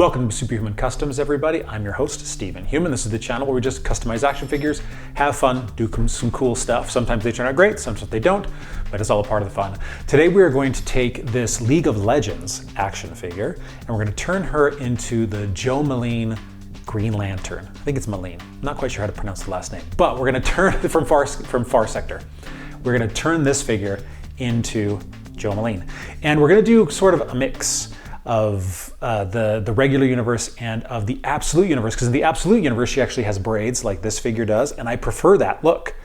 Welcome to Superhuman Customs, everybody. I'm your host, Stephen Human. This is the channel where we just customize action figures, have fun, do some cool stuff. Sometimes they turn out great, sometimes they don't, but it's all a part of the fun. Today we are going to take this League of Legends action figure, and we're going to turn her into the Jo Mullein Green Lantern. I think it's Mullein. I'm not quite sure how to pronounce the last name, but we're going to turn from Far Sector. We're going to turn this figure into Jo Mullein, and we're going to do sort of a mix of the regular universe and of the absolute universe, because in the absolute universe she actually has braids like this figure does, and I prefer that look.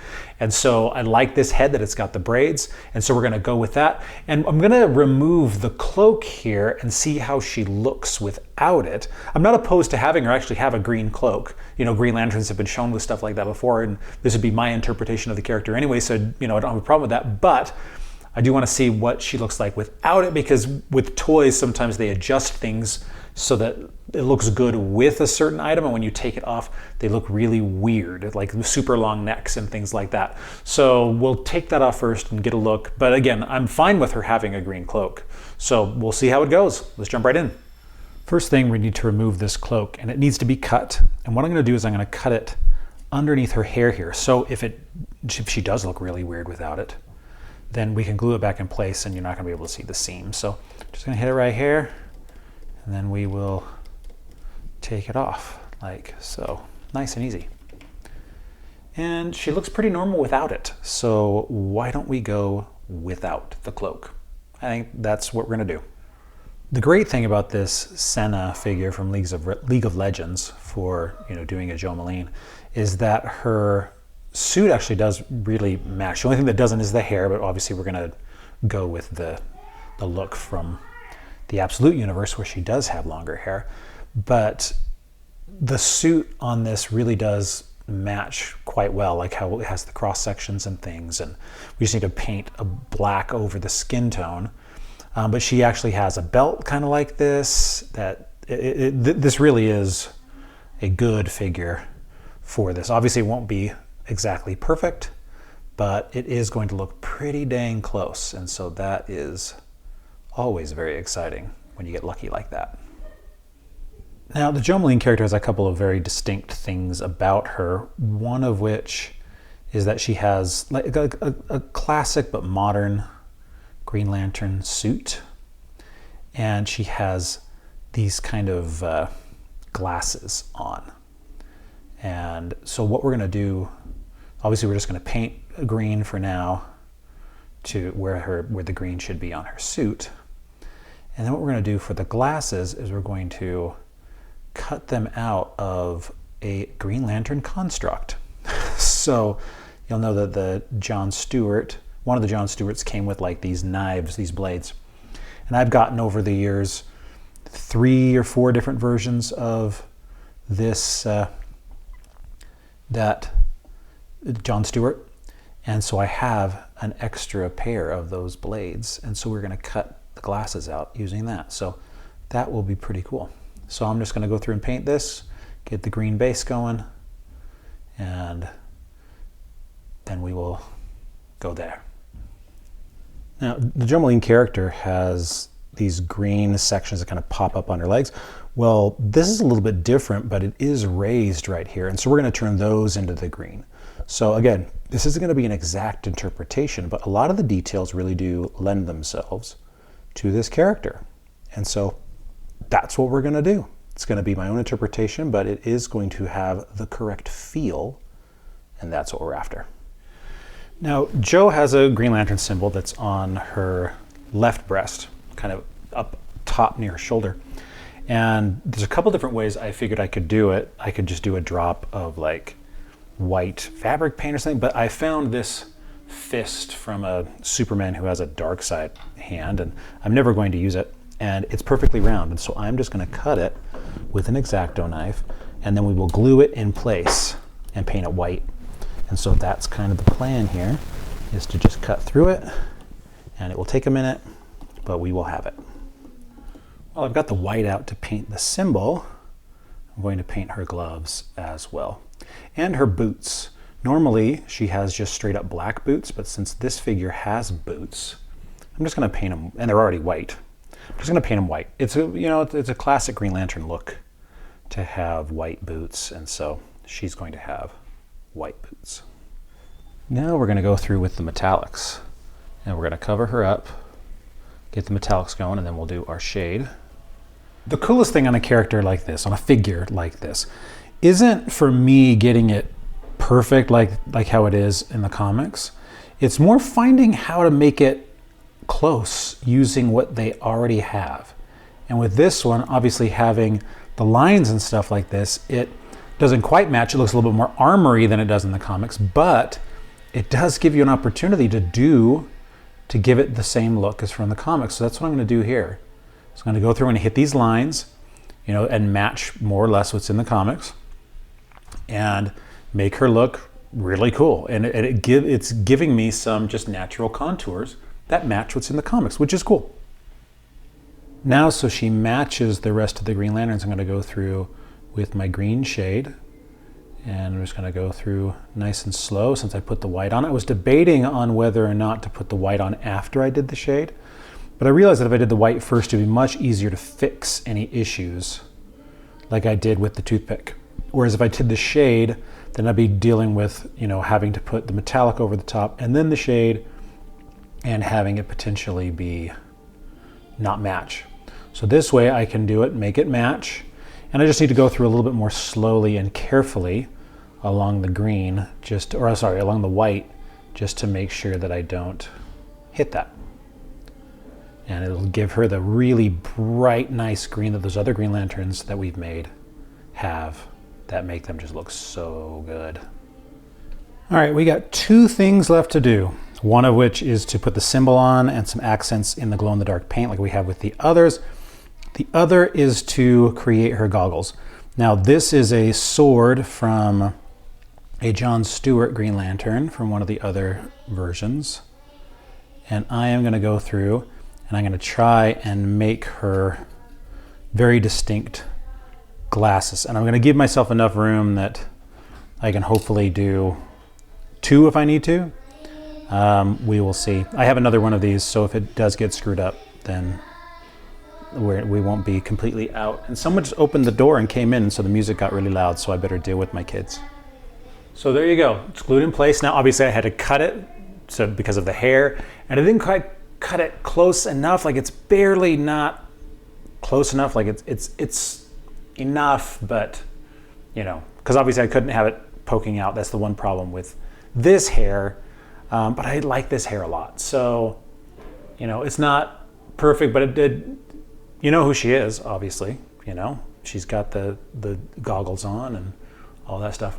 And so I like this head that it's got the braids, and so we're going to go with that. And I'm going to remove the cloak here and see how she looks without it. I'm not opposed to having her actually have a green cloak. You know, Green Lanterns have been shown with stuff like that before, and this would be my interpretation of the character anyway, so you know, I don't have a problem with that. But I do want to see what she looks like without it, because with toys, sometimes they adjust things so that it looks good with a certain item, and when you take it off, they look really weird, like super long necks and things like that. So we'll take that off first and get a look. But again, I'm fine with her having a green cloak. So we'll see how it goes. Let's jump right in. First thing, we need to remove this cloak, and it needs to be cut. And what I'm going to do is I'm going to cut it underneath her hair here. So if she does look really weird without it, then we can glue it back in place and you're not going to be able to see the seam. So just going to hit it right here, and then we will take it off like so. Nice and easy. And she looks pretty normal without it. So why don't we go without the cloak? I think that's what we're going to do. The great thing about this Senna figure from League of Legends for, you know, doing a Jo Mullein is that her suit actually does really match. The only thing that doesn't is the hair, but obviously we're going to go with the look from the Absolute Universe where she does have longer hair. But the suit on this really does match quite well, like how it has the cross sections and things, and we just need to paint a black over the skin tone. But she actually has a belt kind of like this. This really is a good figure for this. Obviously it won't be exactly perfect, but it is going to look pretty dang close, and so that is always very exciting when you get lucky like that. Now, the Jo Mullein character has a couple of very distinct things about her, one of which is that she has like a classic but modern Green Lantern suit, and she has these kind of glasses on. And so what we're going to do, obviously we're just going to paint green for now to where the green should be on her suit. And then what we're going to do for the glasses is we're going to cut them out of a Green Lantern construct. So you'll know that one of the John Stewarts came with like these knives, these blades. And I've gotten over the years 3 or 4 different versions of this that John Stewart, and so I have an extra pair of those blades, and so we're going to cut the glasses out using that. So that will be pretty cool. So I'm just going to go through and paint this, get the green base going, and then we will go there. Now, the Jo Mullein character has these green sections that kind of pop up on her legs. Well, this is a little bit different, but it is raised right here, and so we're going to turn those into the green. So again, this isn't going to be an exact interpretation, but a lot of the details really do lend themselves to this character. And so that's what we're going to do. It's going to be my own interpretation, but it is going to have the correct feel, and that's what we're after. Now, Jo has a Green Lantern symbol that's on her left breast, kind of up top near her shoulder. And there's a couple different ways I figured I could do it. I could just do a drop of like white fabric paint or something, but I found this fist from a Superman who has a dark side hand, and I'm never going to use it, and it's perfectly round, and so I'm just going to cut it with an X-Acto knife, and then we will glue it in place and paint it white. And so that's kind of the plan here, is to just cut through it, and it will take a minute, but we will have it. Well, I've got the white out to paint the symbol. I'm going to paint her gloves as well. And her boots. Normally, she has just straight up black boots, but since this figure has boots, I'm just going to paint them, and they're already white. I'm just gonna paint them white. It's a classic Green Lantern look to have white boots, and so she's going to have white boots. Now we're gonna go through with the metallics, and we're gonna cover her up, get the metallics going, and then we'll do our shade. The coolest thing on a character like this, on a figure like this, isn't for me getting it perfect like how it is in the comics. It's more finding how to make it close using what they already have. And with this one, obviously having the lines and stuff like this, it doesn't quite match. It looks a little bit more armory than it does in the comics, but it does give you an opportunity to give it the same look as from the comics. So that's what I'm going to do here. So I'm going to go through and hit these lines, and match more or less what's in the comics, and make her look really cool. And it's giving me some just natural contours that match what's in the comics, which is cool. Now, so she matches the rest of the Green Lanterns, I'm going to go through with my green shade, and I'm just going to go through nice and slow since I put the white on. I was debating on whether or not to put the white on after I did the shade, but I realized that if I did the white first, it'd be much easier to fix any issues like I did with the toothpick. Whereas if I did the shade, then I'd be dealing with, having to put the metallic over the top and then the shade, and having it potentially be not match. So this way I can do it, make it match, and I just need to go through a little bit more slowly and carefully along the green, along the white, just to make sure that I don't hit that. And it'll give her the really bright, nice green that those other Green Lanterns that we've made have, that make them just look so good. All right, we got 2 things left to do. One of which is to put the symbol on and some accents in the glow-in-the-dark paint like we have with the others. The other is to create her goggles. Now this is a sword from a John Stewart Green Lantern from one of the other versions. And I am gonna go through and I'm gonna try and make her very distinct glasses. And I'm gonna give myself enough room that I can hopefully do 2 if I need to. We will see. I have another one of these, so if it does get screwed up, then we won't be completely out. And someone just opened the door and came in, so the music got really loud, so I better deal with my kids. So there you go. It's glued in place. Now, obviously, I had to cut it because of the hair, and I didn't quite cut it close enough. Like, it's barely not close enough. Like, it's enough, but, because obviously I couldn't have it poking out. That's the one problem with this hair. But I like this hair a lot. So, it's not perfect, but it did, who she is, obviously, she's got the goggles on and all that stuff.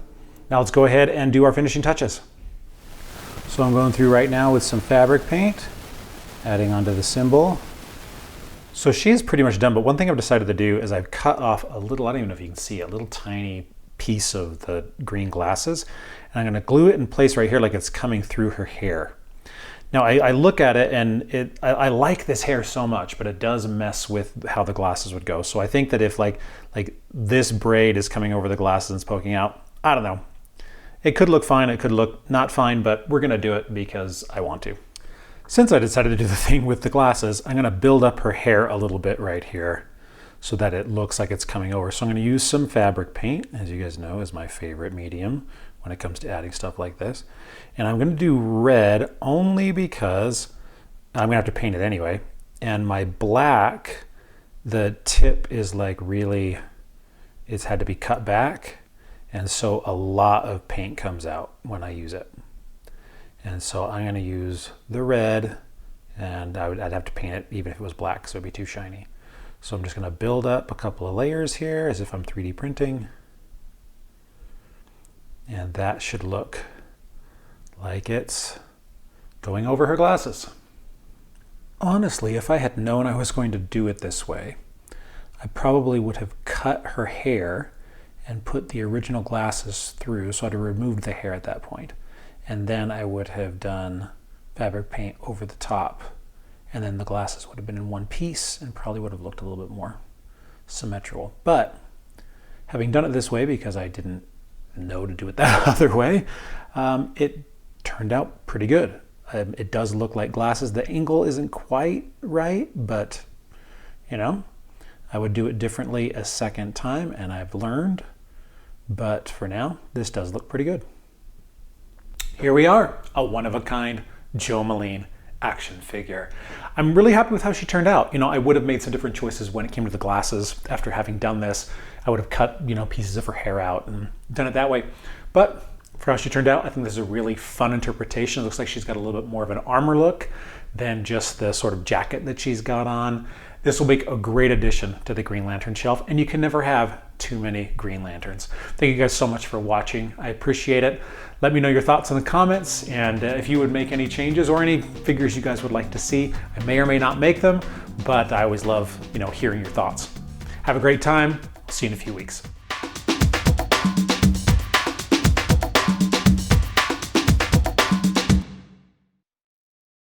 Now let's go ahead and do our finishing touches. So I'm going through right now with some fabric paint, adding onto the symbol. So she's pretty much done, but one thing I've decided to do is I've cut off a little, I don't even know if you can see it, a little tiny piece of the green glasses, and I'm going to glue it in place right here like it's coming through her hair. Now I look at it and I like this hair so much, but it does mess with how the glasses would go. So I think that if like this braid is coming over the glasses and it's poking out, I don't know. It could look fine, it could look not fine, but we're going to do it because I want to. Since I decided to do the thing with the glasses, I'm going to build up her hair a little bit right here so that it looks like it's coming over. So I'm going to use some fabric paint, as you guys know is my favorite medium when it comes to adding stuff like this. And I'm going to do red only because I'm going to have to paint it anyway. And my black, the tip is like really, it's had to be cut back. And so a lot of paint comes out when I use it. And so I'm going to use the red, and I'd have to paint it even if it was black, so it'd be too shiny. So I'm just going to build up a couple of layers here as if I'm 3D printing. And that should look like it's going over her glasses. Honestly, if I had known I was going to do it this way, I probably would have cut her hair and put the original glasses through, so I'd have removed the hair at that point. And then I would have done fabric paint over the top, and then the glasses would have been in one piece and probably would have looked a little bit more symmetrical. But having done it this way, because I didn't know to do it that other way, it turned out pretty good. It does look like glasses. The angle isn't quite right, but You know, I would do it differently a second time, and I've learned, but for now, this does look pretty good. Here we are, a one-of-a-kind Jo Mullein action figure. I'm really happy with how she turned out. You know, I would have made some different choices when it came to the glasses. After having done this, I would have cut, you know, pieces of her hair out and done it that way. But for how she turned out, I think this is a really fun interpretation. It looks like she's got a little bit more of an armor look than just the sort of jacket that she's got on. This will make a great addition to the Green Lantern shelf, and you can never have too many Green Lanterns. Thank you guys so much for watching. I appreciate it. Let me know your thoughts in the comments, and if you would make any changes or any figures you guys would like to see. I may or may not make them, but I always love, you know, hearing your thoughts. Have a great time. See you in a few weeks.